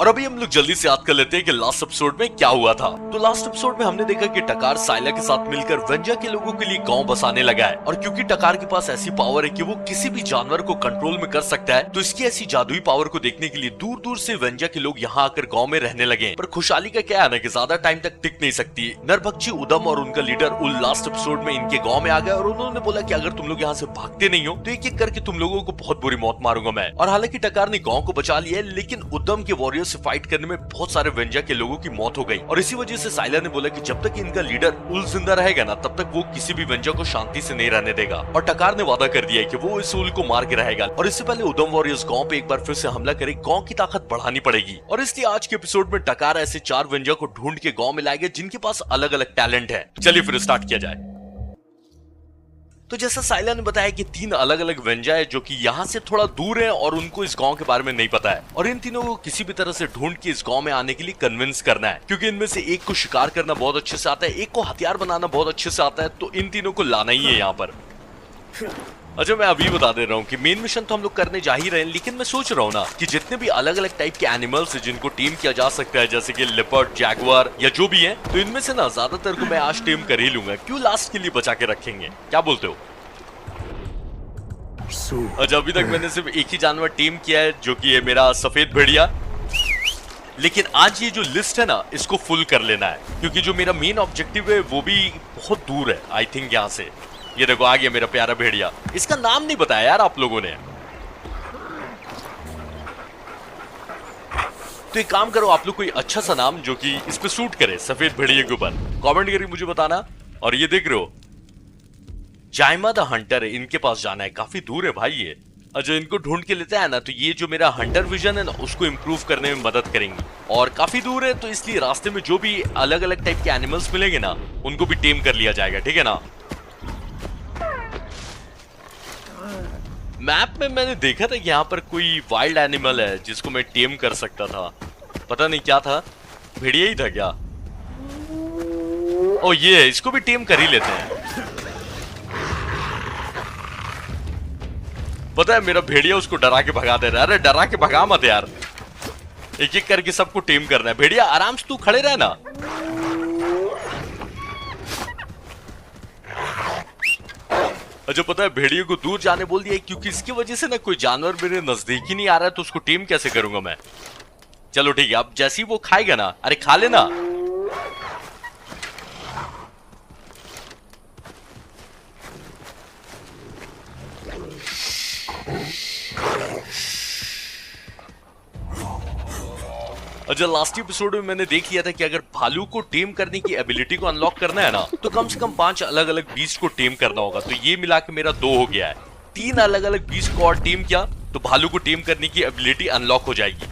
और अभी हम लोग जल्दी से याद कर लेते हैं कि लास्ट एपिसोड में क्या हुआ था। तो लास्ट एपिसोड में हमने देखा कि टकार साइला के साथ मिलकर वेंजा के लोगों के लिए गांव बसाने लगा है, और क्योंकि टकार के पास ऐसी पावर है कि वो किसी भी जानवर को कंट्रोल में कर सकता है, तो इसकी ऐसी जादुई पावर को देखने के लिए दूर दूर से वेंजा के लोग यहाँ आकर गाँव में रहने लगे। पर खुशहाली का क्या है ना कि ज्यादा टाइम तक टिक नहीं सकती। नरभक्षी उदम और उनका लीडर उल लास्ट एपिसोड में इनके गाँव में आ गया, और उन्होंने बोला कि अगर तुम लोग यहाँ से भागते नहीं हो तो एक एक करके तुम लोगों को बहुत बुरी मौत मारूंगा मैं। और हालांकि टकार ने गाँव को बचा लिया है, लेकिन उदम के वॉरियर से फाइट करने में बहुत सारे वेंजा के लोगों की मौत हो गई। और इसी वजह से साइला ने बोला कि जब तक इनका लीडर उल जिंदा रहेगा ना, तब तक वो किसी भी वेंजा को शांति से नहीं रहने देगा। और टकार ने वादा कर दिया है कि वो इस उल को मार के रहेगा। और इससे पहले उदम वॉरियर्स गांव पे एक बार फिर से हमला करे, गांव की ताकत बढ़ानी पड़ेगी। और इसलिए आज के एपिसोड में टकार ऐसे 4 वेंजा को ढूंढ के गांव में लाएगा जिनके पास अलग अलग टैलेंट है। चलिए फिर स्टार्ट किया जाए। तो जैसा साइला ने बताया कि 3 अलग अलग वेंजा है जो कि यहाँ से थोड़ा दूर है और उनको इस गांव के बारे में नहीं पता है, और इन तीनों को किसी भी तरह से ढूंढ के इस गांव में आने के लिए कन्विंस करना है, क्योंकि इनमें से एक को शिकार करना बहुत अच्छे से आता है, एक को हथियार बनाना बहुत अच्छे से आता है, तो इन तीनों को लाना ही है यहाँ पर। अच्छा, मैं अभी बता दे रहा हूँ कि मेन मिशन तो हम लोग करने जा ही रहे हैं, लेकिन मैं सोच रहा हूँ ना कि जितने भी अलग अलग टाइप के एनिमल्स हैं जिनको टीम किया जा सकता है, जैसे कि लेपर्ड, जैगुआर या जो भी है, तो इनमें से ना ज्यादातर को मैं आज टीम कर ही लूंगा। क्यों लास्ट के लिए बचा के रखेंगे, क्या बोलते हो? अच्छा, अभी तक मैंने सिर्फ एक ही जानवर टीम किया है जो कि है मेरा सफेद भेड़िया, लेकिन आज ये जो लिस्ट है ना इसको फुल कर लेना है, क्योंकि जो मेरा मेन ऑब्जेक्टिव है वो भी बहुत दूर है आई थिंक यहाँ से। ये देखो आ गया मेरा प्यारा भेड़िया। इसका नाम नहीं बताया यार आप लोगों ने, तो एक काम करो, आप लोग कोई अच्छा सा नाम जो कि इस पे सूट करे सफेद भेड़िए के ऊपर कमेंट करके मुझे बताना। और ये देख रहे हो जायमा द हंटर है, इनके पास जाना है, काफी दूर है भाई ये। और जो इनको ढूंढ के लेता है ना, तो ये जो मेरा हंटर विजन है ना उसको इम्प्रूव करने में मदद करेंगी, और काफी दूर है तो इसलिए रास्ते में जो भी अलग अलग टाइप के एनिमल्स मिलेंगे ना उनको भी टेम कर लिया जाएगा, ठीक है ना। मैप में मैंने देखा था कि यहाँ पर कोई वाइल्ड एनिमल है जिसको मैं टेम कर सकता था, पता नहीं क्या था, भेड़िया ही था क्या? ओ ये इसको भी टेम कर ही लेते हैं। पता है मेरा भेड़िया उसको डरा के भगा दे रहा है। अरे डरा के भगा मत यार, एक एक करके सबको टेम करना है। भेड़िया आराम से तू खड़े रहे ना। अच्छा, पता है भेड़िए को दूर जाने बोल दिया क्योंकि इसकी वजह से ना कोई जानवर मेरे नजदीक ही नहीं आ रहा है, तो उसको टीम कैसे करूंगा मैं। चलो ठीक है, अब जैसे ही वो खाएगा ना, अरे खा लेना। अच्छा, लास्ट एपिसोड में मैंने देख लिया था कि अगर भालू को टेम करने की एबिलिटी को अनलॉक करना है ना, तो कम से कम 5 अलग अलग बीस्ट को टेम करना होगा। तो ये मिला के मेरा 2 हो गया है। 3 अलग अलग बीस्ट को और टेम किया तो भालू को टेम करने की एबिलिटी अनलॉक हो जाएगी।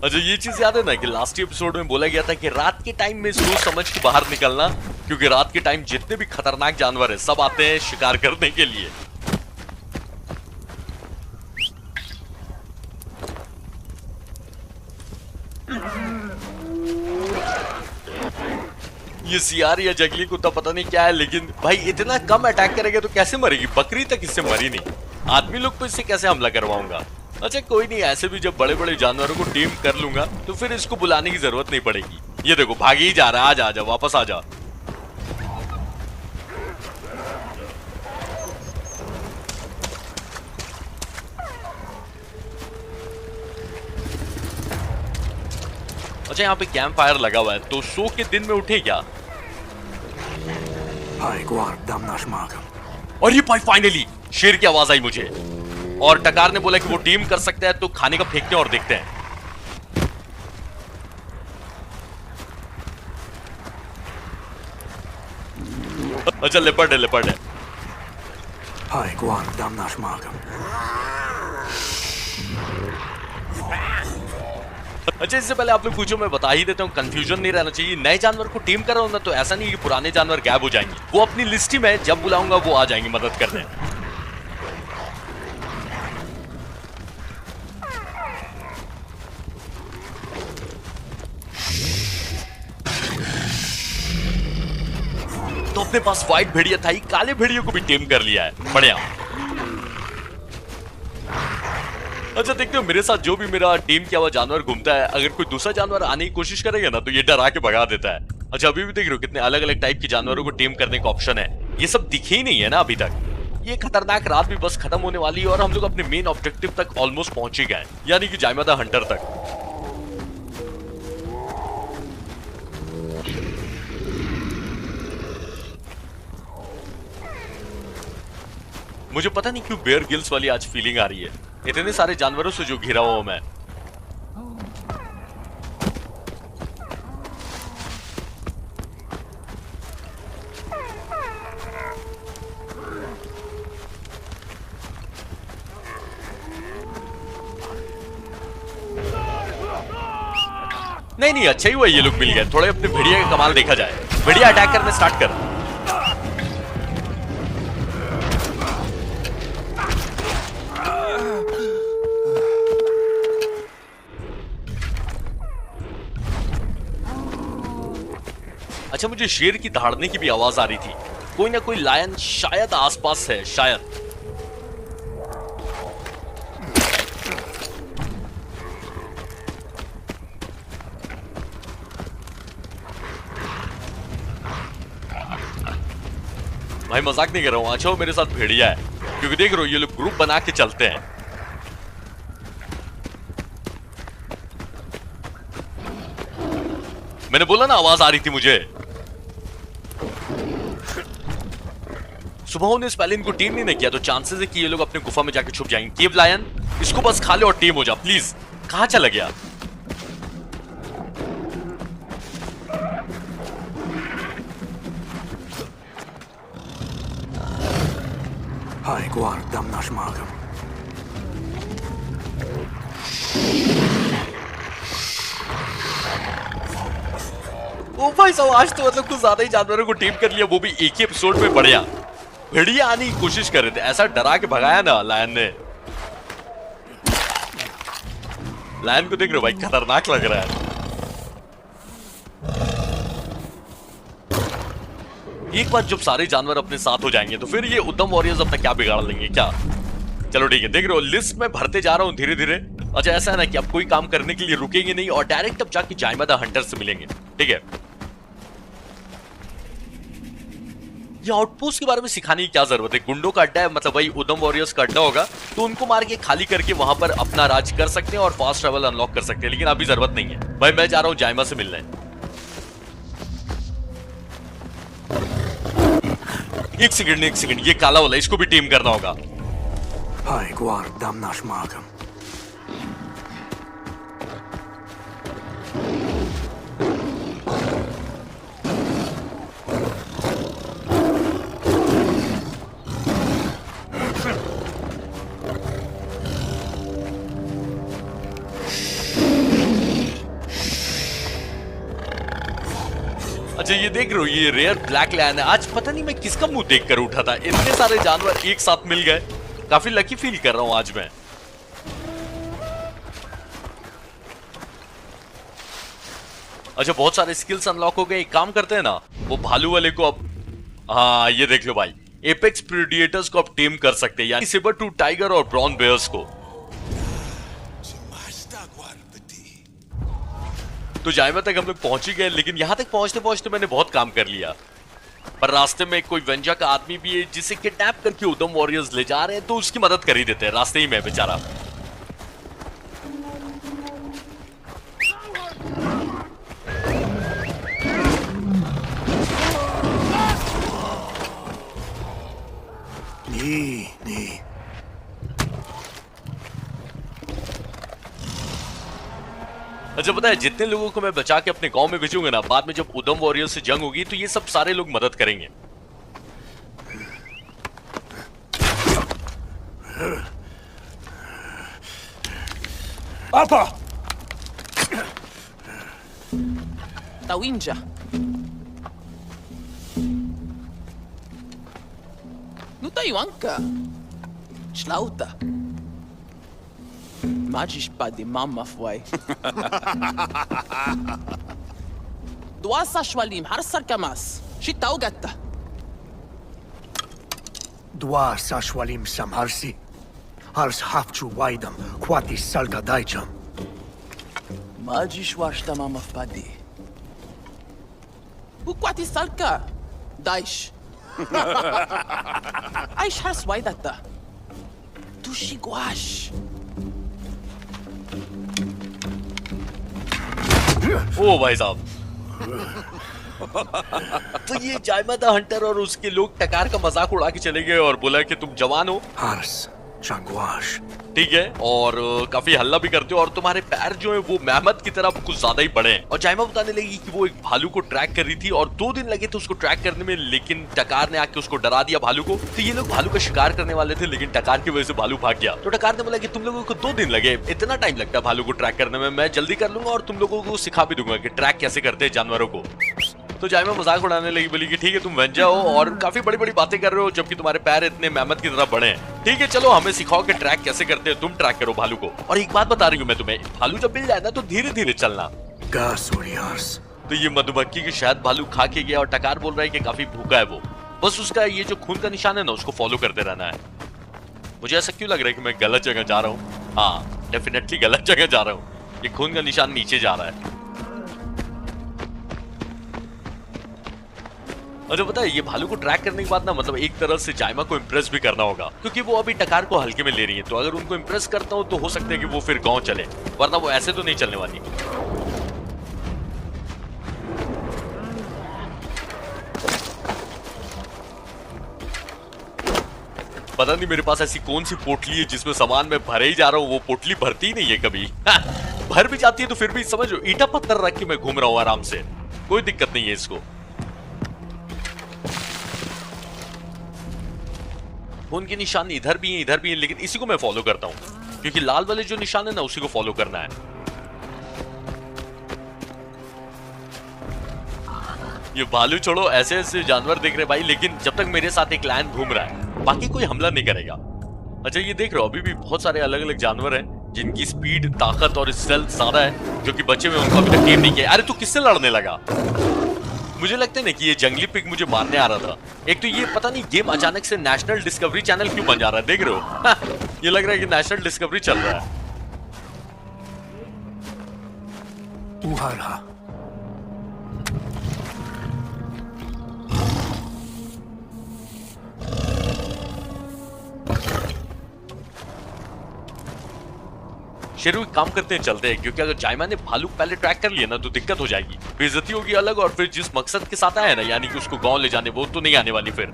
अच्छा, ये चीज याद है ना कि लास्ट एपिसोड में बोला गया था कि रात के टाइम में सोच समझ के बाहर निकलना, क्योंकि रात के टाइम जितने भी खतरनाक जानवर है सब आते हैं शिकार करने के लिए। ये सियार या जंगली कुत्ता पता नहीं क्या है, लेकिन भाई इतना कम अटैक करेगा तो कैसे मरेगी? बकरी तक इससे मरी नहीं, आदमी लोग को इससे कैसे हमला करवाऊंगा। अच्छा कोई नहीं, ऐसे भी जब बड़े बड़े जानवरों को टीम कर लूंगा तो फिर इसको बुलाने की जरूरत नहीं पड़ेगी। ये देखो भागे ही जा रहा है, आजा आजा वापस आजा। अच्छा, यहाँ पे कैंप फायर लगा हुआ है, तो सो के दिन में उठे क्या? और ये भाई फाइनली शेर की आवाज आई मुझे, और टकार ने बोला कि वो टीम कर सकता है, तो खाने का फेंकते हैं और देखते हैं। अच्छा लेपर्ड है, लेपर्ड है। अच्छा, इससे पहले आप लोग पूछो, मैं बता ही देता हूँ, कंफ्यूजन नहीं रहना चाहिए। नए जानवर को टीम कर रहा हूं ना, तो ऐसा नहीं कि पुराने जानवर गायब हो जाएंगे, वो अपनी लिस्ट में जब बुलाऊंगा वो आ जाएंगे मदद करने। तो अपने पास व्हाइट भेड़िया था ही, काले भेड़ियों को भी टेम कर लिया है, बढ़िया। अच्छा देखते हो, मेरे साथ जो भी मेरा टीम के आवाज जानवर घूमता है, अगर कोई दूसरा जानवर आने की कोशिश करेगा ना तो ये डरा के भगा देता है। अच्छा अभी भी देख रहे हो कितने अलग अलग टाइप के जानवरों को टीम करने का ऑप्शन है। ये सब दिखे ही नहीं है ना अभी तक। ये खतरनाक रात भी बस खत्म होने वाली है और हम लोग अपने मेन ऑब्जेक्टिव तक ऑलमोस्ट पहुंच ही गए, यानी कि जायमा द हंटर तक। मुझे पता नहीं क्यों बेयर गिल्स वाली आज फीलिंग आ रही है, इतने सारे जानवरों से जो घिरा हुआ हूं मैं। नहीं नहीं अच्छा ही हुआ ये लोग मिल गए, थोड़े अपने भेड़िया का कमाल देखा जाए। भेड़िया अटैक करने स्टार्ट कर। अच्छा मुझे शेर की दहाड़ने की भी आवाज आ रही थी, कोई ना कोई लायन शायद आसपास है, शायद। भाई मजाक नहीं कर रहा हूं। अच्छा वो मेरे साथ भेड़िया है, क्योंकि देख रहे हो ये लोग ग्रुप बना के चलते हैं। मैंने बोला ना आवाज आ रही थी मुझे। सुबह ने इस पहले इनको टीम नहीं किया तो चांसेस है कि ये लोग अपने गुफा में जाके छुप जाएंगे। केव लायन इसको बस खा ले और टीम हो जा प्लीज। कहां चला गया? Hai guardam naš magam. ओ भाई साहब आज तो मतलब कुछ ज्यादा ही जानवरों को टीम कर लिया, वो भी एक ही एपिसोड में। बढ़िया। भेड़िया आने की कोशिश कर रहे थे, ऐसा डरा के भगाया ना लायन ने। लायन को देख रहे हो भाई, खतरनाक लग रहा है। एक बार जब सारे जानवर अपने साथ हो जाएंगे तो फिर ये उद्यम वॉरियर्स अपना क्या बिगाड़ लेंगे क्या। चलो ठीक है, देख रहे हो लिस्ट में भरते जा रहा हूं धीरे धीरे। अच्छा ऐसा है ना कि अब कोई काम करने के लिए रुकेंगे नहीं और डायरेक्ट अब जाके जायमा द हंटर से मिलेंगे, ठीक है। ये आउटपोस्ट के बारे में सिखाने की क्या जरूरत है, गुंडों का अड्डा है, मतलब वही उद्यम वॉरियर्स का अड्डा होगा, तो उनको मार के खाली करके वहां पर अपना राज कर सकते हैं और फास्ट ट्रैवल अनलॉक कर सकते हैं। लेकिन अभी जरूरत नहीं है भाई, मैं जा रहा हूं जायमा से मिलने। एक सेकंड, ये काला वाला इसको भी टीम करना होगा। Hai guardam naš magam. अच्छा ये देख रहे हो ये रेयर ब्लैक लायन है। आज पता नहीं मैं किसका मुंह देखकर उठा था, इतने सारे जानवर एक साथ मिल गए। काफी लकी फील कर रहा हूं आज मैं। अच्छा बहुत सारे स्किल्स अनलॉक हो गए। एक काम करते हैं ना, वो भालू वाले को अब, हाँ ये देख लो भाई, एपेक्स प्रेडिएटर्स को अब टेम कर सकते हैं, यानी सेबर टूथ टाइगर और ब्राउन बेयर्स को। तो जायमा तक हम लोग पहुंच ही गए, लेकिन यहां तक पहुंचते पहुंचते मैंने बहुत काम कर लिया। पर रास्ते में कोई वेंजा का आदमी भी है जिसे किडनैप करके उद्यम वॉरियर्स ले जा रहे हैं, तो उसकी मदद कर ही देते हैं रास्ते ही में बेचारा। Nee. अच्छा पता है जितने लोगों को मैं बचा के अपने गांव में भेजूंगा ना, बाद में जब उद्यम वॉरियर्स से जंग होगी तो ये सब सारे लोग मदद करेंगे। Apa! Tawinja. Nu Taiwanka. Schlauta. Magisch pa di mamma fuai. Duasa shwalim harsar kamas. Shitau gatta. Dwa sa shwalim samharsi. Ars hafchu waidam, quatis salka daijam. Magish washta mama fpadi. Ukwati salka. Daish. Aish hars waidata. Tushi gwash. ओ भाई साहब। तो ये जायमा the Hunter और उसके लोग टकार का मजाक उड़ा के चले गए और बोला कि तुम जवान हो, Ars changwash. ठीक है, और काफी हल्ला भी करते हो और तुम्हारे पैर जो है वो मेहमत की तरह कुछ ज्यादा ही बड़े हैं। और जायमा बताने लगी कि वो एक भालू को ट्रैक कर रही थी और 2 दिन लगे थे उसको ट्रैक करने में, लेकिन टकार ने आके उसको डरा दिया भालू को। तो ये लोग भालू का शिकार करने वाले थे, लेकिन टकार की वजह से भालू भाग गया। तो टकार ने बोला कि तुम लोगों को 2 दिन लगे, इतना टाइम लगता है भालू को ट्रैक करने में, मैं जल्दी कर लूंगा और तुम लोगों को सिखा भी दूंगा कि ट्रैक कैसे करते हैं जानवरों को। तो जायमा मजाक उड़ाने लगी, बोली कि ठीक है तुम वेंजा हो और काफी बड़ी बड़ी बातें कर रहे हो जबकि तुम्हारे पैर इतने मेहमत की तरह बड़े हैं। ठीक है चलो हमें सिखाओ कि ट्रैक कैसे करते हैं, तुम ट्रैक करो भालू को। और एक बात बता रही हूँ मैं तुम्हें, भालू जब मिल जाए ना तो धीरे धीरे चलना। Gas uriars. तो ये मधुमक्खी की शहद भालू खा के गया और टकार बोल रहा है कि काफी भूखा है वो, बस उसका ये जो खून का निशान है ना उसको फॉलो करते रहना है। मुझे ऐसा क्यों लग रहा है कि मैं गलत जगह जा रहा हूँ? हाँ डेफिनेटली गलत जगह जा रहा हूँ, ये खून का निशान नीचे जा रहा है। और जो पता है ये भालू को ट्रैक करने के बाद ना मतलब एक तरह से जायमा को इम्प्रेस भी करना होगा, क्योंकि वो अभी टकार को हल्के में ले रही है। तो अगर उनको इम्प्रेस करता हूँ तो हो सकता है कि वो फिर गांव चले, वरना वो ऐसे तो नहीं चलने वाली। पता नहीं मेरे पास ऐसी कौन सी पोटली है जिसमें सामान मैं भरे ही जा रहा हूँ, वो पोटली भरती ही नहीं है कभी। भर भी जाती है तो फिर भी समझो ईटा पत्थर रख के मैं घूम रहा हूँ आराम से, कोई दिक्कत नहीं है इसको। खून के निशान इधर भी है, लेकिन इसी को मैं फॉलो करता हूँ क्योंकि लाल वाले जो निशान है ना उसी को फॉलो करना है। ये भालू छोड़ो, ऐसे ऐसे जानवर देख रहे भाई, लेकिन जब तक मेरे साथ एक लायन घूम रहा है बाकी कोई हमला नहीं करेगा। अच्छा ये देख रहे हो अभी भी बहुत सारे अलग अलग जानवर हैं जिनकी स्पीड, ताकत और स्ट्रेंथ ज्यादा है, जो कि बच्चे में उनको अभी तक गेम नहीं किया। अरे तू किससे लड़ने लगा? मुझे लगता है ना कि ये जंगली पिग मुझे मारने आ रहा था। एक तो ये पता नहीं गेम अचानक से नेशनल डिस्कवरी चैनल क्यों बन जा रहा है, देख रहे हो? ये लग रहा है कि नेशनल डिस्कवरी चल रहा है। Uharha. शेरू काम करते हैं, चलते हैं, क्योंकि अगर जायमा ने भालू पहले ट्रैक कर लिया ना तो दिक्कत हो जाएगी, बेइज्जती होगी अलग, और फिर जिस मकसद के साथ आया ना यानी कि उसको गांव ले जाने, वो तो नहीं आने वाली फिर।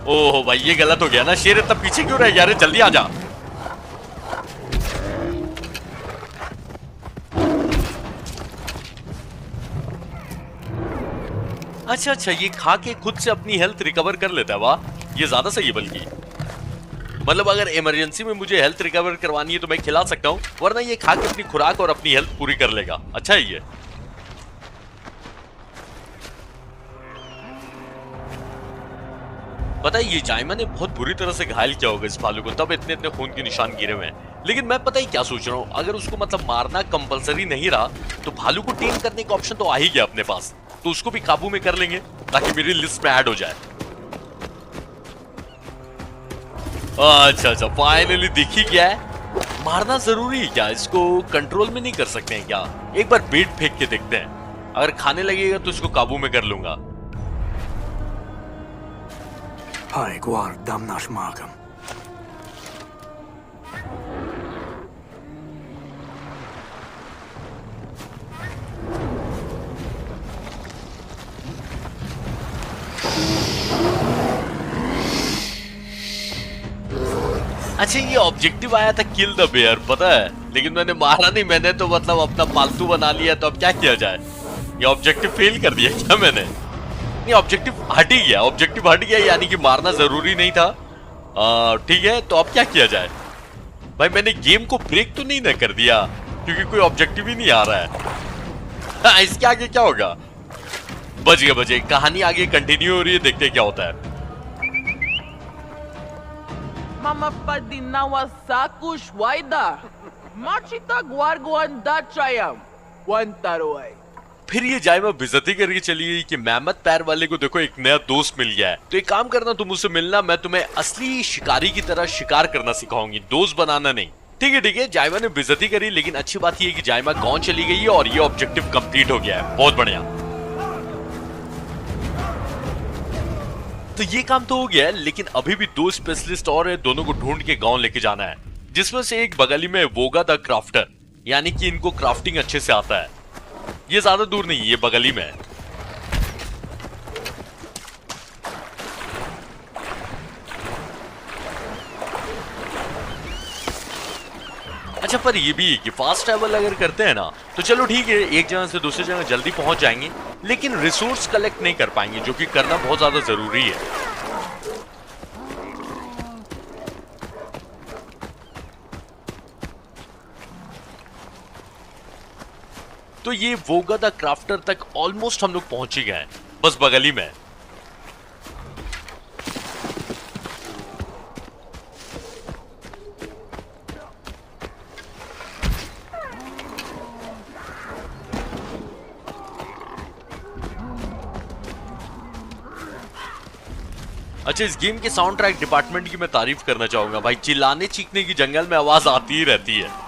ओह भाई ये गलत हो गया ना, शेर इतना पीछे क्यों रह गया? अरे जल्दी आ जा। अच्छा अच्छा ये खा के खुद से अपनी हेल्थ रिकवर कर लेता है, वाह ये ज्यादा सही है। बल्कि मतलब अगर इमरजेंसी में मुझे हेल्थ रिकवर करवानी है तो मैं खिला सकता हूँ, वरना ये खा के अपनी खुराक और अपनी हेल्थ पूरी कर लेगा। अच्छा है ये। पता है ये जायमा ने बहुत बुरी तरह से घायल किया होगा इस भालू को, तब इतने इतने खून के निशान गिरे हुए हैं। लेकिन मैं पता ही क्या सोच रहा हूँ, अगर उसको मतलब मारना कंपलसरी नहीं रहा तो भालू को टेम करने का ऑप्शन तो आ ही गया अपने पास, तो उसको भी काबू में कर लेंगे ताकि मेरी लिस्ट में ऐड हो जाए। अच्छा अच्छा फाइनली दिख ही गया है। मारना जरूरी है क्या? इसको कंट्रोल में नहीं कर सकते हैं क्या? एक बार बेट फेंक के देखते हैं, अगर खाने लगेगा तो इसको काबू में कर लूंगा। Hai guard damnash magam. अच्छा ये ऑब्जेक्टिव आया था किल द बेयर, पता है, लेकिन मैंने मारा नहीं, मैंने तो मतलब अपना पालतू बना लिया, तो अब क्या किया जाए? ये ऑब्जेक्टिव फेल कर दिया क्या मैंने? नहीं ऑब्जेक्टिव हट ही गया, ऑब्जेक्टिव हट गया यानी कि मारना जरूरी नहीं था। ठीक है तो अब क्या किया जाए भाई? मैंने गेम को ब्रेक तो नहीं ना कर दिया क्योंकि कोई ऑब्जेक्टिव ही नहीं आ रहा है। इसके आगे क्या होगा? बच गए, कहानी आगे कंटिन्यू हो रही है, देखते क्या होता है। Mama Padina Wasaku Shwaida. Machita Guarguan da Chayam. One Taruai. फिर ये जायमा बेइज्जती करके चली गई कि मेहमत पैर वाले को देखो एक नया दोस्त मिल गया है, तो एक काम करना, तुम मुझसे मिलना, मैं तुम्हें असली शिकारी की तरह शिकार करना सिखाऊंगी, दोस्त बनाना नहीं। ठीक है, जायमा ने बेइज्जती करी, लेकिन अच्छी बात ये है कि जायमा गांव चली गई है और ये ऑब्जेक्टिव कंप्लीट हो गया है। बहुत बढ़िया। तो ये काम तो हो गया है, लेकिन अभी भी दो स्पेशलिस्ट और है, दोनों को ढूंढ के गांव लेके जाना है, जिसमें से एक बगली में वोगा द क्राफ्टर, यानी कि इनको क्राफ्टिंग अच्छे से आता है। ये ज्यादा दूर नहीं, ये बगली में है। अच्छा, पर ये भी कि फास्ट ट्रैवल अगर करते हैं ना, तो चलो ठीक है, एक जगह से दूसरी जगह जल्दी पहुंच जाएंगे, लेकिन रिसोर्स कलेक्ट नहीं कर पाएंगे, जो कि करना बहुत ज्यादा जरूरी है। तो ये वोगा द क्राफ्टर तक ऑलमोस्ट हम लोग पहुंच ही गए हैं, बस बगली में। अच्छा, इस गेम के साउंड ट्रैक डिपार्टमेंट की मैं तारीफ करना चाहूंगा भाई, चिल्लाने चीखने की जंगल में आवाज आती ही रहती है।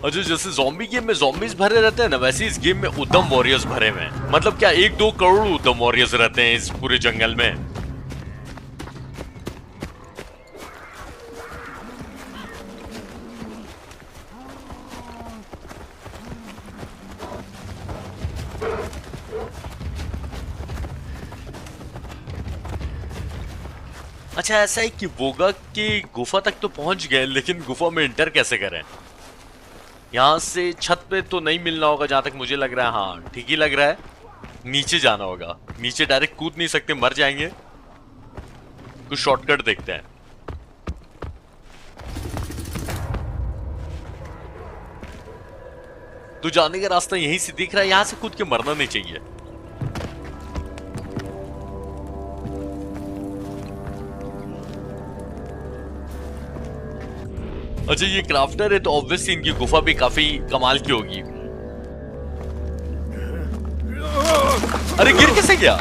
अच्छा, जैसे ज़ॉम्बी गेम में ज़ॉम्बीज भरे रहते हैं ना, वैसे इस गेम में उद्यम वॉरियर्स भरे हुए हैं। मतलब क्या 1-2 करोड़ उद्यम वॉरियर्स रहते हैं इस पूरे जंगल में। अच्छा, ऐसा है कि वोगा की गुफा तक तो पहुंच गए, लेकिन गुफा में इंटर कैसे करें? यहाँ से छत पे तो नहीं मिलना होगा जहां तक मुझे लग रहा है। हाँ, ठीक ही लग रहा है, नीचे जाना होगा। नीचे डायरेक्ट कूद नहीं सकते, मर जाएंगे। कुछ शॉर्टकट देखते हैं। तो जाने का रास्ता यहीं से दिख रहा है, यहां से कूद के मरना नहीं चाहिए। अच्छा, ये क्राफ्टर है तो ऑब्वियसली इनकी गुफा भी काफी कमाल की होगी। अरे गिर कैसे गया?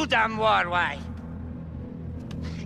Udam Warway.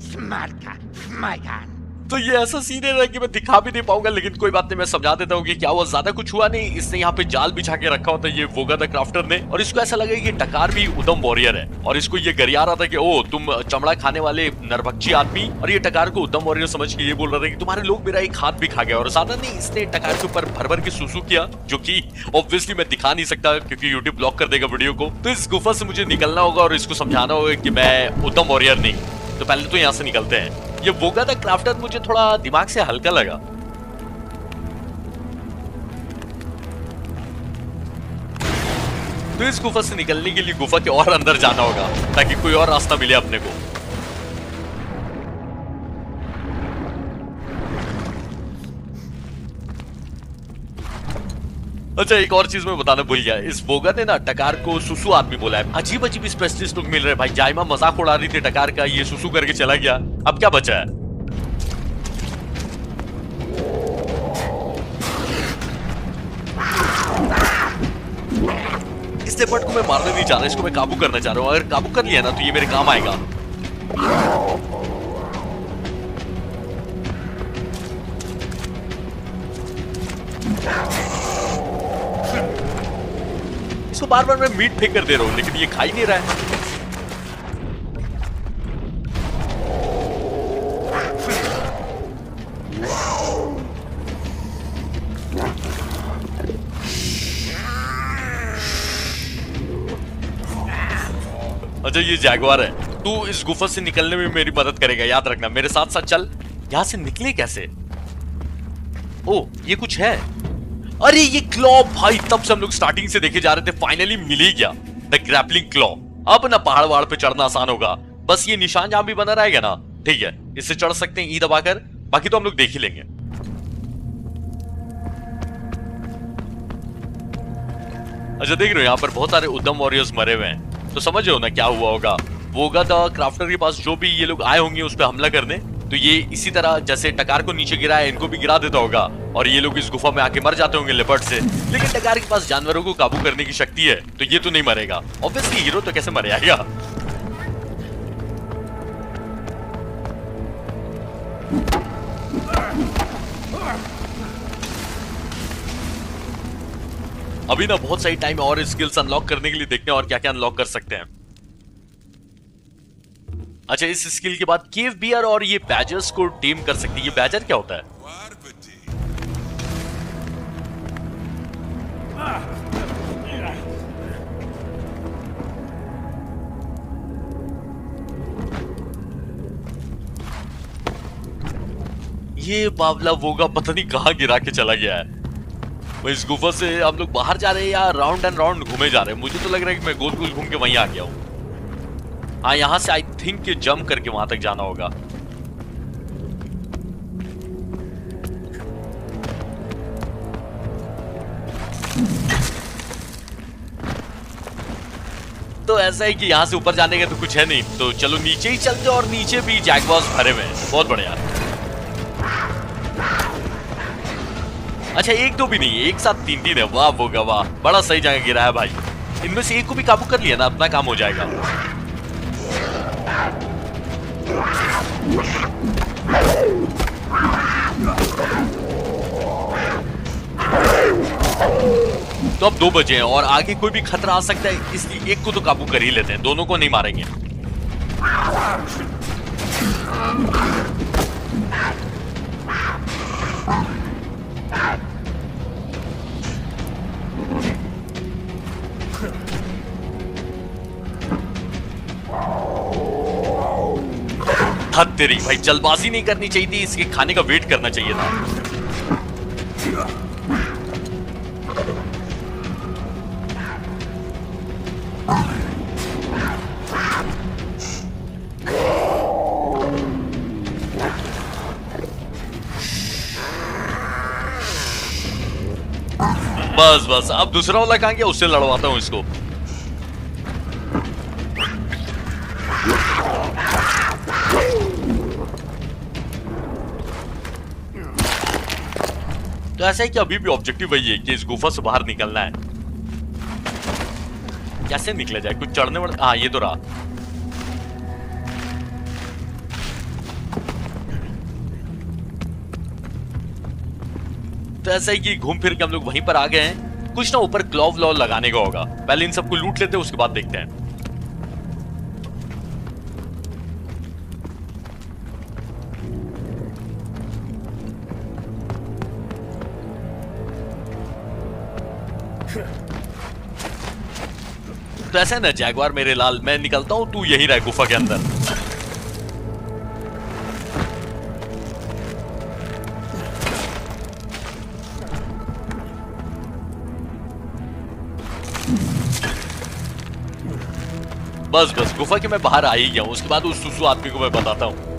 Smarka, Smaikan. तो ये ऐसा सीन है कि मैं दिखा भी नहीं पाऊंगा, लेकिन कोई बात नहीं, मैं समझा देता हूँ कि क्या हुआ। ज्यादा कुछ हुआ नहीं, इसने यहाँ पे जाल बिछा के रखा होता है ये वोगा द क्राफ्टर ने, और इसको ऐसा लगा कि टकार भी उदम वॉरियर है, और इसको ये गरिया रहा था कि ओ तुम चमड़ा खाने वाले नरभक्षी आदमी, और ये टकार को उदम वॉरियर समझ के ये बोल रहा था कि तुम्हारे लोग मेरा एक हाथ भी खा गया। और ज्यादा नहीं, इसने टकार के ऊपर भर भर के सुसु किया, जो कि ऑब्वियसली मैं दिखा नहीं सकता क्योंकि यूट्यूब ब्लॉक कर देगा वीडियो को। तो इस गुफा से मुझे निकलना होगा और इसको समझाना होगा कि मैं उदम वॉरियर नहीं। तो पहले तो यहाँ से निकलते हैं। ये वोगा द क्राफ्टर मुझे थोड़ा दिमाग से हल्का लगा। तो इस गुफा से निकलने के लिए गुफा के और अंदर जाना होगा ताकि कोई और रास्ता मिले अपने को। अच्छा, एक और चीज मैं बताना भूल गया, इस वोगा ने ना टकार को सुसु आदमी बोला है। अजीब अजीब स्पेशलिस्ट लोग मिल रहे हैं भाई। जायमा मजाक उड़ा रही थी टकार का, ये सुसु करके चला गया। अब क्या बचा है? इस लेपर्ड को मैं मारने नहीं चाह रहा, इसको मैं काबू करना चाह रहा हूँ। अगर काबू कर लिया ना तो ये मेरे काम आएगा। इसको बार बार मैं मीट फेंक कर दे रहा हूं, लेकिन ये खा ही नहीं रहा है। अच्छा, ये जैगवार है। तू इस गुफा से निकलने में मेरी मदद करेगा, याद रखना। मेरे साथ साथ चल। यहां से निकले कैसे? ओ, ये कुछ है। अरे ये क्लॉ भाई, तब से हम लोग स्टार्टिंग से देखे जा रहे थे, फाइनली मिल ही गया द ग्रैपलिंग क्लॉ। अब ना पहाड़ वहाड़ पे चढ़ना आसान होगा, बस ये निशान जहां भी बना रहेगा ना, ठीक है, इससे चढ़ सकते हैं ई दबाकर, बाकी तो हम लोग देख ही लेंगे। अच्छा देख रहे हो यहाँ पर बहुत सारे उद्यम वॉरियर्स मरे हुए हैं, तो समझ रहे हो ना क्या हुआ होगा। वोगा द क्राफ्टर के पास जो भी ये लोग आए होंगे उस पर हमला करने, तो ये इसी तरह जैसे टकार को नीचे गिरा है, इनको भी गिरा देता होगा और ये लोग इस गुफा में आके मर जाते होंगे लेपर्ड से। लेकिन टकार के पास जानवरों को काबू करने की शक्ति है, तो ये तो नहीं मरेगा। ऑब्वियसली हीरो तो कैसे मर जाएगा। अभी ना बहुत सही टाइम है और स्किल्स अनलॉक करने के लिए, देखते हैं और क्या क्या अनलॉक कर सकते हैं। अच्छा इस स्किल के बाद केव बियर और ये बैजर्स को टीम कर सकती है। ये बैजर क्या होता है? ये बावला वोगा पता नहीं कहां गिरा के चला गया है। इस गुफा से हम लोग बाहर जा रहे हैं या राउंड एंड राउंड घूमे जा रहे हैं? मुझे तो लग रहा है कि मैं गोल गोल घूम के वहीं आ गया हूं। हाँ यहां से आई थिंक कि जंप करके वहां तक जाना होगा। तो ऐसा है कि यहां से ऊपर जाने का तो कुछ है नहीं, तो चलो नीचे ही चलते, और नीचे भी जैगवार्स भरे हुए हैं। बहुत बढ़िया। अच्छा एक दो भी नहीं, एक साथ तीन तीन है। वाह वो गवाह, बड़ा सही जगह गिरा है भाई। इनमें से एक को भी काबू कर लिया ना, अपना काम हो जाएगा। तो अब 2 बजे हैं और आगे कोई भी खतरा आ सकता है, इसलिए एक को तो काबू कर ही लेते हैं, दोनों को नहीं मारेंगे। हद तेरी भाई, जल्दबाजी नहीं करनी चाहिए थी, इसके खाने का वेट करना चाहिए था। बस बस, अब दूसरा वाला कहां गया? उससे लड़वाता हूं इसको। तो ऐसा है कि अभी भी ऑब्जेक्टिव वही है कि इस गुफा से बाहर निकलना है। कैसे निकला जाए? कुछ चढ़ने वाला? हाँ ये तो रहा। तो ऐसा है कि घूम फिर के हम लोग वहीं पर आ गए हैं। कुछ ना ऊपर क्लॉ व्लॉ लगाने का होगा, पहले इन सबको लूट लेते हैं, उसके बाद देखते हैं। तो ऐसा है ना जैगवार मेरे लाल, मैं निकलता हूं, तू यहीं रह गुफा के अंदर। बस बस, गुफा के मैं बाहर आ ही गया हूं, उसके बाद उस सुसु आदमी को मैं बताता हूं।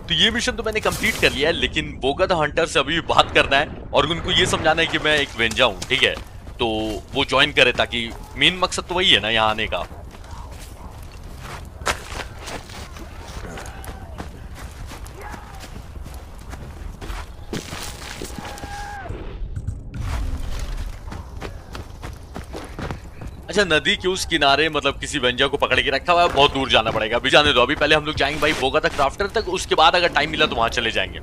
तो ये मिशन तो मैंने कंप्लीट कर लिया है, लेकिन वोगा द हंटर से अभी भी बात करना है और उनको ये समझाना है कि मैं एक वेंजा हूं, ठीक है? तो वो ज्वाइन करे, ताकि मेन मकसद तो वही है ना यहाँ आने का। अच्छा नदी के उस किनारे मतलब किसी वेंजा को पकड़ के रखा हुआ है, बहुत दूर जाना पड़ेगा। अभी जाने दो, अभी पहले हम लोग जाएंगे भाई वोगा द क्राफ्टर तक, उसके बाद अगर टाइम मिला तो वहां चले जाएंगे।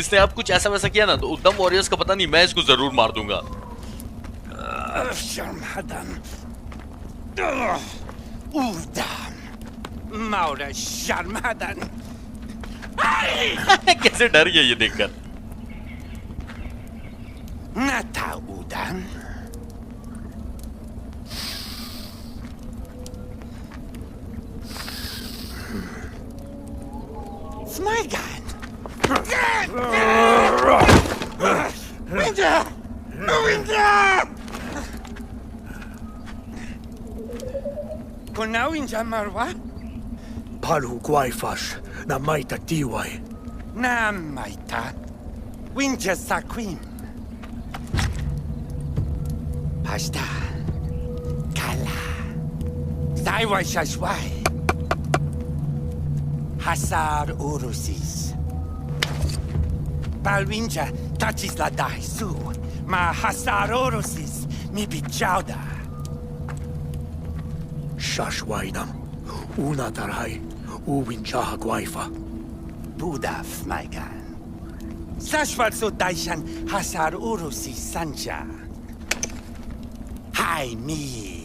इसने अब कुछ ऐसा वैसा किया ना तो उद्दम वॉरियर्स का पता नहीं, मैं इसको जरूर मार दूंगा। Sharmadan. Udam. Maura Sharmadan. कैसे डर गया ये देखकर। Nata Udam. Smigan. Winter! Winter! Kuna Winter Marwa? Palu Guayfash, na maita Tiwai. Na Maita. Winter Saquim. Pasta. Kala. Saiwa Shashwai. Hasar Urusis. Balwinja touches la daisu. Ma Hasar Urusis mi bichauda. Shashwaidam, una tarhai, uwinchaha Guayfa. Budaf, my gan. Sashwatsu Daishan Hasar Urusis Sancha. Hai mi.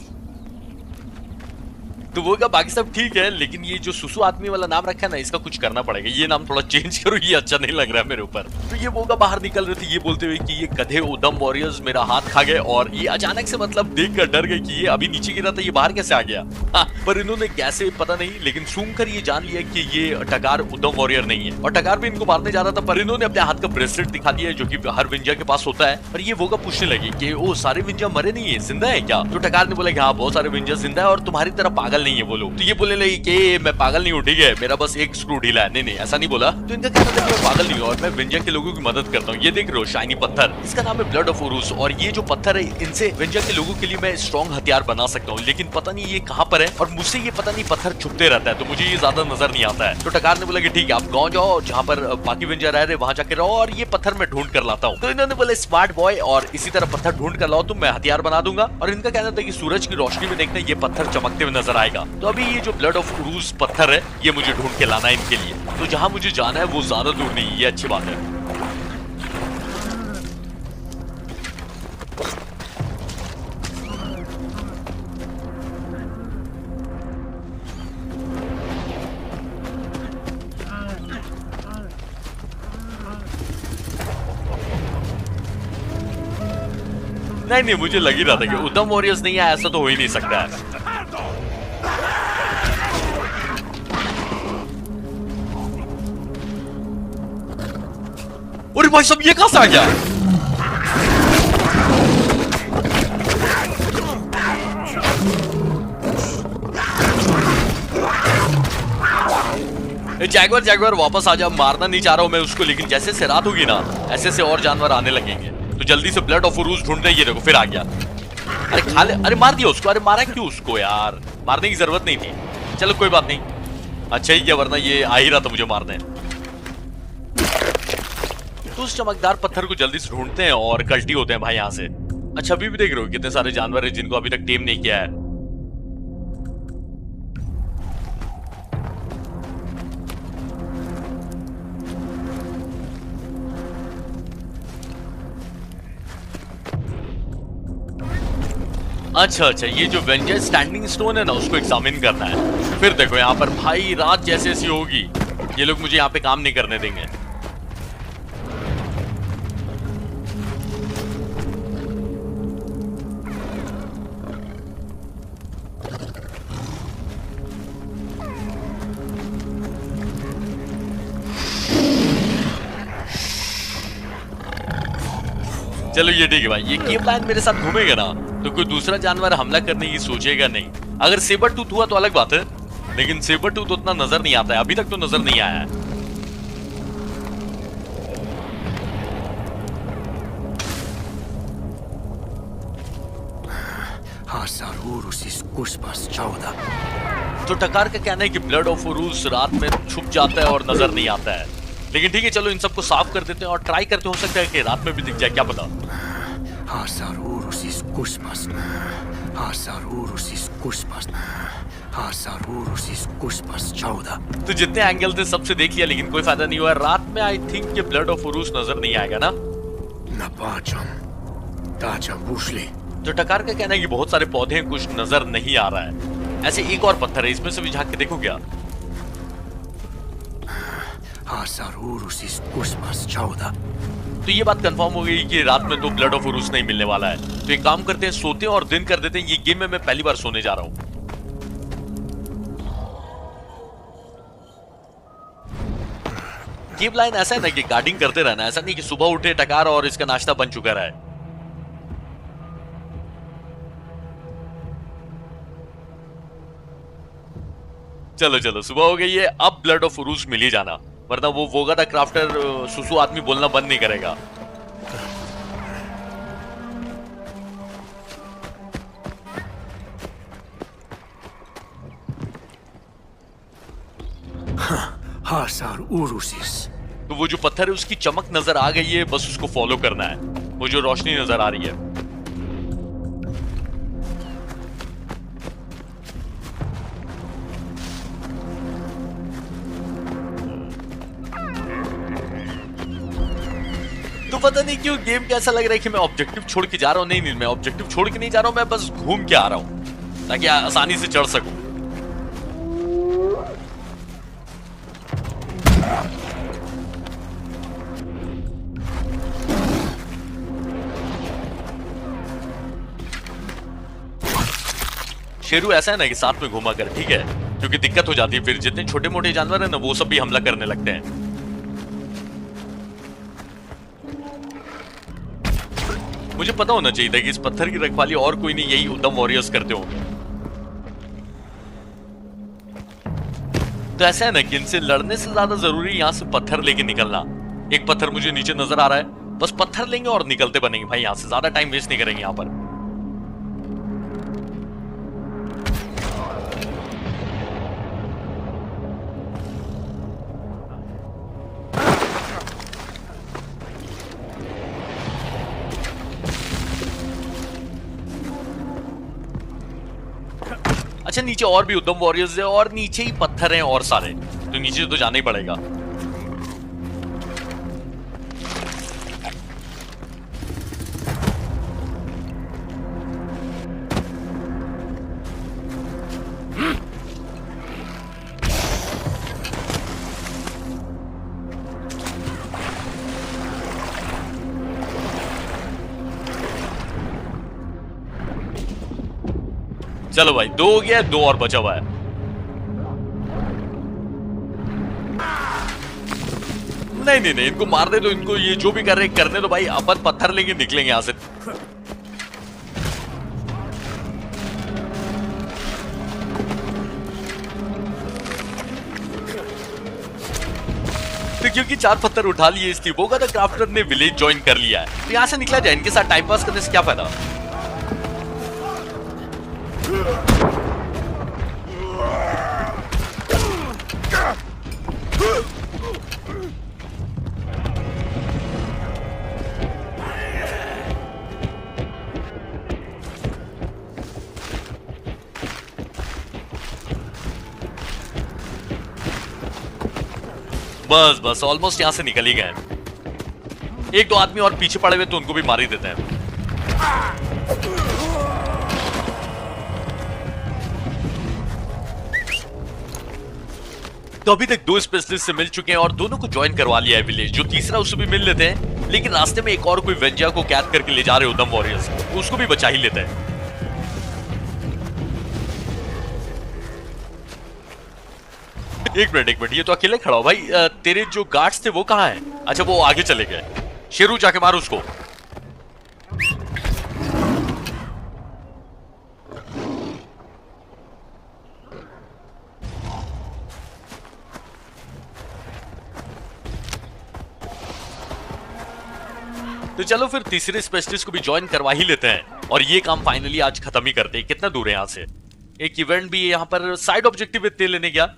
तो वो का बाकी सब ठीक है, लेकिन ये जो सुसु आदमी वाला नाम रखा है ना, इसका कुछ करना पड़ेगा। ये नाम थोड़ा चेंज करो, ये अच्छा नहीं लग रहा है मेरे ऊपर। तो ये वोगा बाहर निकल रहे थे ये बोलते हुए कि ये गधे उदम वॉरियर्स मेरा हाथ खा गए, और ये अचानक से मतलब देखकर डर गए कि ये अभी नीचे गिरा था, ये बाहर कैसे आ गया। हाँ, पर इन्होंने कैसे पता नहीं, लेकिन सूंघ कर ये जान लिया कि ये टकार उदम वॉरियर नहीं है। और टकार भी इनको मारने जा रहा था, पर इन्होंने अपने हाथ का ब्रेसलेट दिखा दिया जो कि हर विंजा के पास होता है। पर ये वोगा पूछने लगी कि ओ सारे विंजा मरे नहीं है, जिंदा है क्या। तो टकार ने बोला कि हाँ बहुत सारे विंजा जिंदा है और तुम्हारी तरह पागल नहीं है वो लोग। तो ये बोलने लगी कि मैं पागल नहीं हूँ, ठीक है, मेरा बस एक स्क्रू ढीला है। नहीं ऐसा नहीं बोला। तो इनका कहना था कि मैं पागल नहीं हूँ और मैं विंजा के लोगों की मदद करता हूँ। ये देख रहे हो शाइनी पत्थर, इसका नाम है ब्लड ऑफ उरूस, और ये जो पत्थर है इनसे विंजा के लोगों के लिए मैं स्ट्रॉन्ग हथियार बना सकता हूँ। लेकिन पता नहीं ये कहाँ पर है और मुझसे ये पता नहीं पत्थर छुपते रहता है, तो मुझे ये ज्यादा नजर नहीं आता है। तो टकार ने बोला कि ठीक है आप गाँव जाओ जहाँ पर बाकी विंजा रह रहे, वहां जाके रहो और ये पत्थर मैं ढूंढ कर लाता हूँ। तो इन्होंने बोला स्मार्ट बॉय, और इसी तरह पत्थर ढूंढ कर लाओ तुम, मैं हथियार बना दूंगा। और इनका कहना था कि सूरज की रोशनी में देखना ये पत्थर चमकते हुए नजर आएगा। तो अभी ये जो ब्लड ऑफ उरूस पत्थर है ये मुझे ढूंढ के लाना है इनके लिए। तो जहां मुझे जाना है वो ज्यादा दूर नहीं, ये अच्छी बात है। नहीं मुझे लग ही रहा था कि उदम वॉरियर्स नहीं है, ऐसा तो हो ही नहीं सकता है। अरे भाई सब ये कहां से आ गया। जैगवर वापस आ जा, मारना नहीं चाह रहा हूं मैं उसको, लेकिन जैसे से रात होगी ना ऐसे से और जानवर आने लगेंगे। तो जल्दी से ब्लड ऑफ उरूस ढूंढ रहे, ये देखो फिर आ गया। अरे खा ले, अरे मार दिया उसको। अरे मारा क्यों उसको यार, मारने की जरूरत नहीं थी। चलो कोई बात नहीं, अच्छा ही किया, वरना ये आ ही रहा था मुझे मारने। तो उस चमकदार पत्थर को जल्दी से ढूंढते हैं और कल्टी होते हैं भाई यहाँ से। अच्छा अभी भी देख रहे हो कितने सारे जानवर हैं जिनको अभी तक टेम नहीं किया है। अच्छा ये जो वेंजर स्टैंडिंग स्टोन है ना उसको एग्जामिन करना है। फिर देखो यहाँ पर भाई रात जैसे ऐसी होगी, ये लोग मुझे यहाँ पे काम नहीं करने देंगे। चलो ये ठीक है भाई, ये केव लाइन मेरे साथ घूमेगा ना तो कोई दूसरा जानवर हमला करने की सोचेगा नहीं। अगर सेबर टूथ हुआ तो अलग बात है, लेकिन सेबर टूथ उतना नजर नहीं आता है, अभी तक तो नजर नहीं आया है। तो टकार का कहना है कि ब्लड ऑफ उरूस रात में छुप जाता है और नजर नहीं आता है। लेकिन ठीक है चलो इन सबको साफ कर देते हैं और ट्राई करते, हो सकता है कि रात में भी दिख जाए, क्या पता। Hasarurusis Kuspas Chauda. तो जितने एंगल थे सबसे देख लिया लेकिन कोई फायदा नहीं हुआ। रात में आई थिंक ये ब्लड ऑफ उरूस नजर नहीं आएगा ना। Napacham. Tacham Bushli. तो टकार का कहना है कि बहुत सारे पौधे हैं, कुछ नजर नहीं आ रहा है। ऐसे एक और पत्थर है, इसमें से भी झांक के देखो क्या। Hasarurusis Kuspas Chauda. तो ये बात कंफर्म हो गई कि रात में तो ब्लड ऑफ उरूस नहीं मिलने वाला है। तो एक काम करते हैं, सोते हैं और दिन कर देते हैं। ये गेम में मैं पहली बार सोने जा रहा हूं। गेम लाइन ऐसा है ना कि गार्डिंग करते रहना, ऐसा नहीं कि सुबह उठे टकार और इसका नाश्ता बन चुका रहा है। चलो चलो सुबह हो गई है, अब ब्लड ऑफ उरूस मिल ही जाना, वरना वो वोगा द क्राफ्टर सुसु आदमी बोलना बंद नहीं करेगा। Hasarurusis. तो वो जो पत्थर है उसकी चमक नजर आ गई है, बस उसको फॉलो करना है। वो जो रोशनी नजर आ रही है। तो पता नहीं क्यों गेम कैसा लग रहा है कि मैं ऑब्जेक्टिव छोड़ के जा रहा हूं। नहीं नहीं, मैं ऑब्जेक्टिव छोड़ के नहीं जा रहा हूं, मैं बस घूम के आ रहा हूं ताकि आसानी से चढ़ सकूं। शेरू ऐसा है ना कि साथ में घुमा कर, ठीक है, क्योंकि दिक्कत हो जाती है फिर जितने छोटे मोटे जानवर है ना वो सब भी हमला करने लगते हैं। मुझे पता होना चाहिए था कि इस पत्थर की रखवाली और कोई नहीं, यही उद्दम वॉरियर्स करते होंगे। तो ऐसा है ना कि इनसे लड़ने से ज्यादा जरूरी यहां से पत्थर लेके निकलना। एक पत्थर मुझे नीचे नजर आ रहा है, बस पत्थर लेंगे और निकलते बनेंगे भाई, यहां से ज्यादा टाइम वेस्ट नहीं करेंगे यहां पर। अच्छा नीचे और भी उद्दम वॉरियर्स है और नीचे ही पत्थर हैं और सारे, तो नीचे तो जाना ही पड़ेगा। चलो भाई, 2 हो गया, 2 और बचा हुआ है। नहीं नहीं नहीं, इनको मार दे दो, इनको ये जो भी कर रहे करने दो भाई, अपन पत्थर लेके निकलेंगे यहां से। तो क्योंकि 4 पत्थर उठा लिए इसलिए वोगा द क्राफ्टर ने विलेज ज्वाइन कर लिया है। तो यहां से निकला जाए, इनके साथ टाइम पास करने से क्या फायदा। बस बस ऑलमोस्ट यहां से निकल ही गए। 1-2 आदमी और पीछे पड़े हुए तो उनको भी मार ही देते हैं। तो अभी तक 2 स्पेशलिस्ट से मिल चुके हैं और दोनों को ज्वाइन करवा लिया है विलेज। जो तीसरा उससे भी मिल लेते हैं, लेकिन रास्ते में एक और कोई वेंजा को कैद करके ले जा रहे उद्दम वॉरियर्स, उसको भी बचा ही लेते हैं। एक मिनट, ये तो अकेले खड़ा हो भाई। तेरे जो गार्ड्स थे वो कहां हैं? अच्छा वो आगे चले गए। शेरू जाके मारो उसको। तो चलो फिर तीसरे स्पेशलिस्ट को भी ज्वाइन करवा ही लेते हैं और ये काम फाइनली आज खत्म ही करते हैं। कितना दूर है यहाँ से? एक इवेंट भी यहाँ पर साइड ऑब्जेक्टिव इतने लेने गया।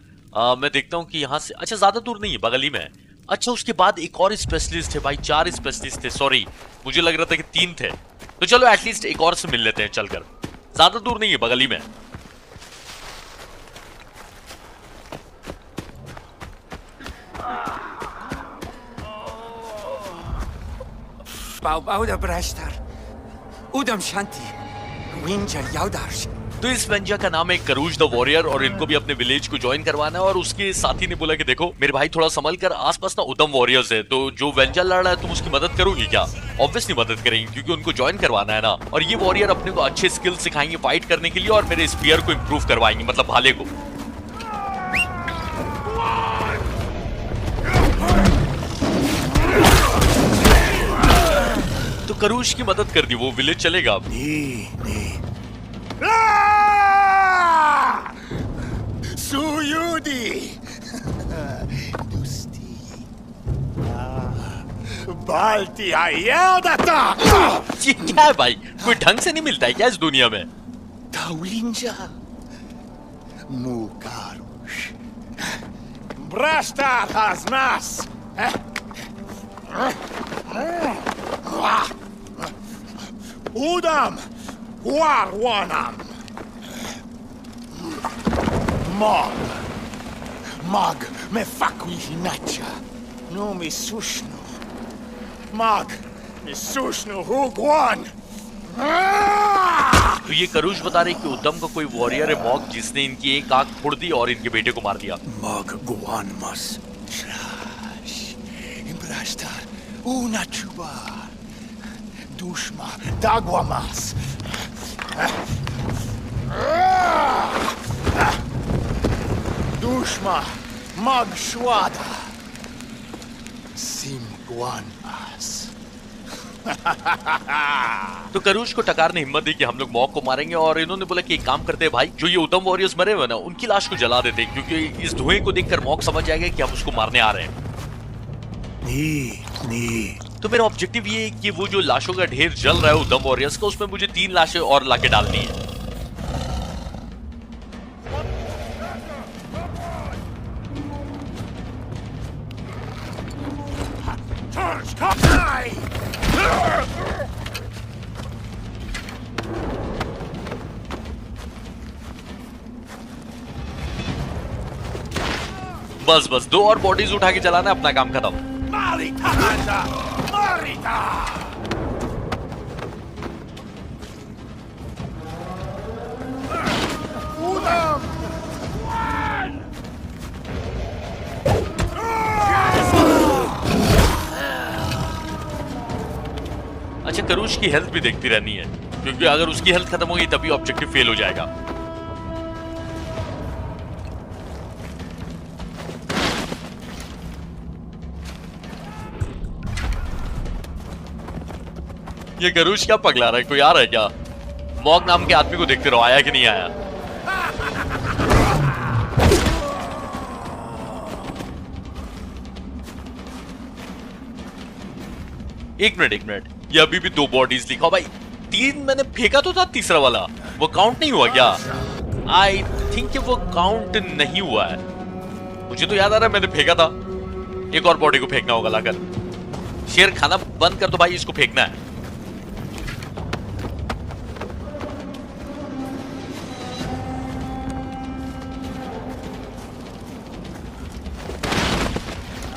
मैं देखता हूँ कि यहाँ से, अच्छा ज्यादा दूर नहीं है, बगल ही में है। अच्छा उसके बाद एक और स्पेशलिस्ट है भाई, 4 स्पेशलिस्ट थे, सॉरी मुझे लग रहा था कि 3 थे। तो चलो एटलीस्ट एक और से मिल लेते हैं चलकर, ज्यादा दूर नहीं है, बगल ही में। Bauda Brashtar. Udam Shanti. Winja Yaudarsh. तो इस वेंजा का नाम है करूज द वॉरियर और इनको भी अपने विलेज को ज्वाइन करवाना है। और उसके साथी ने बोला कि देखो मेरे भाई थोड़ा संभल कर, आसपास ना उदम वॉरियर्स है, तो जो वेंजा लड़ रहा है तुम उसकी मदद करोगी क्या? ऑब्वियसली मदद करेंगे क्योंकि उनको ज्वाइन करवाना है ना। और ये वॉरियर अपने को अच्छे स्किल सिखाएंगे फाइट करने के लिए और मेरे स्पीयर को इंप्रूव करवाएंगे, मतलब भाले को। तो करूज की मदद कर दी, वो विलेज चलेगा अब। Nee. Suyudi! Dusti. Balti ayadata! ये क्या है भाई? कोई ढंग से नहीं मिलता है क्या इस दुनिया में? Taulinja. Mukarush. Brashtar has nas! Udam! Warwanam! Mag, me fakwi hinacha. No me sushno. Mag, me sushno hugwan. तो ये करूज बता रहे कि उद्दम का कोई वॉरियर है मॉग, जिसने इनकी एक आंख फोड़ दी और इनके बेटे को मार दिया। Mag guan mas. Trash. Imbrashtar. Una chuba. Dushma. Dagwamas. Dushma. Magshwada. Simguanas. तो करूज को टकार ने हिम्मत दी कि हम लोग मॉग को मारेंगे और इन्होंने बोला कि एक काम करते हैं भाई, जो ये उदम वॉरियर्स मरे हुए ना उनकी लाश को जला देते हैं, क्योंकि इस धुएं को देखकर मॉग समझ जाएगा कि हम उसको मारने आ रहे हैं। Nee. तो मेरा ऑब्जेक्टिव ये है कि वो जो लाशों का ढेर जल रहा है उदम वॉरियर्स का, उसमें मुझे 3 लाशें और लाके डालनी है। बस 2 और बॉडीज उठा के चलाना, अपना काम खत्म। अच्छा, करूज की हेल्थ भी देखती रहनी है, क्योंकि अगर उसकी हेल्थ खत्म होगी तभी ऑब्जेक्टिव फेल हो जाएगा। ये करूज क्या पगला रहा है? कोई आ रहा है क्या? मॉग नाम के आदमी को देखते रहो, आया कि नहीं आया। एक मिनट, ये अभी भी 2 बॉडीज लिखा भाई। 3 मैंने फेंका तो था, तीसरा वाला वो काउंट नहीं हुआ क्या? आई थिंक वो काउंट नहीं हुआ है। मुझे तो याद आ रहा है मैंने फेंका था। एक और बॉडी को फेंकना होगा लाकर। शेर खाना बंद कर दो भाई, इसको फेंकना है।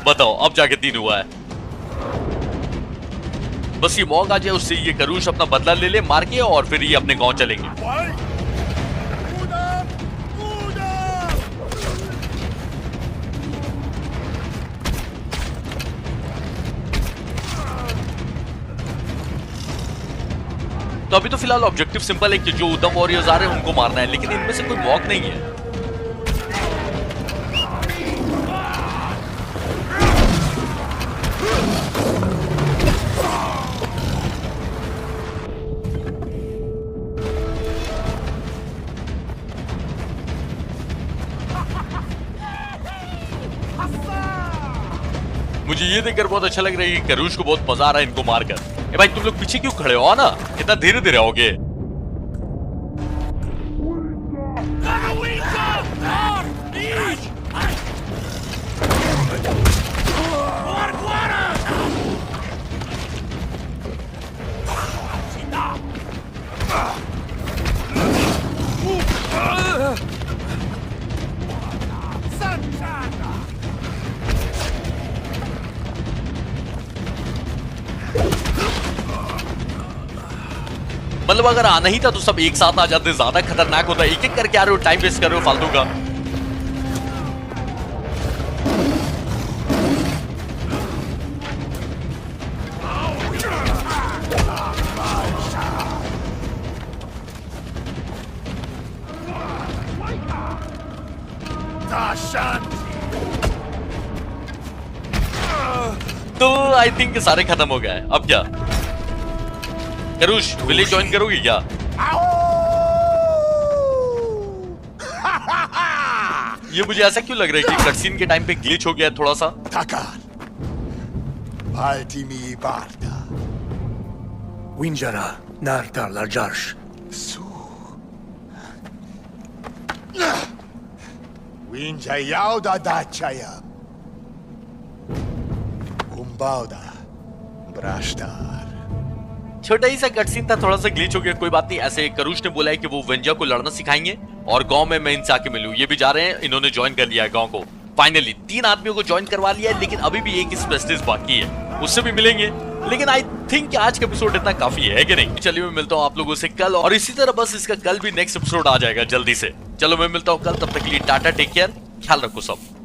बताओ, अब जाके 3 हुआ है। बस ये मॉग आ जाए, उससे ये करूश अपना बदला ले ले मार के, और फिर ये अपने गांव चलेंगे। तो अभी तो फिलहाल ऑब्जेक्टिव सिंपल है कि जो उदम वॉरियर्स आ रहे हैं उनको मारना है, लेकिन इनमें से कोई मॉग नहीं है। मुझे ये देखकर बहुत अच्छा लग रहा है कि करूश को बहुत मजा आ रहा है इनको मारकर। ए भाई, तुम लोग पीछे क्यों खड़े हो? ना इतना धीरे धीरे आओगे। मतलब अगर आना ही था तो सब एक साथ आ जाते, ज्यादा खतरनाक होता। एक एक करके आ रहे हो, टाइम वेस्ट कर रहे हो फालतू का। तो आई थिंक सारे खत्म हो गए। अब क्या करूश, विलेज ज्वाइन करोगी क्या? ये मुझे ऐसा क्यों लग रहा है कि कटसीन के टाइम पे ग्लिच हो गया थोड़ा सा। Takar. Altimi Barda. Winjara Nartar Larjarsh. Su. Winja Yauda Dachaya. Umbauda. Brashtar. छोटा ही सा कटसीन था, थोड़ा सा ग्लिच हो गया, कोई बात नहीं। ऐसे करूश ने बोला है कि वो वेंजा को लड़ना सिखाएंगे और गांव में मैं इनसे आके मिलूं। ये भी जा रहे हैं, इन्होंने ज्वाइन कर लिया है गांव को। फाइनली 3 आदमियों को ज्वाइन करवा लिया है, लेकिन अभी भी एक स्पेशलिस्ट बाकी है, उससे भी मिलेंगे। लेकिन आई थिंक आज का एपिसोड इतना काफी है कि नहीं। चलिए मैं मिलता हूँ आप लोगों से कल, और इसी तरह बस इसका कल भी नेक्स्ट एपिसोड आ जाएगा जल्दी से। चलो मैं मिलता हूँ कल, तब तक के लिए टाटा, टेक केयर, ख्याल रखो सब।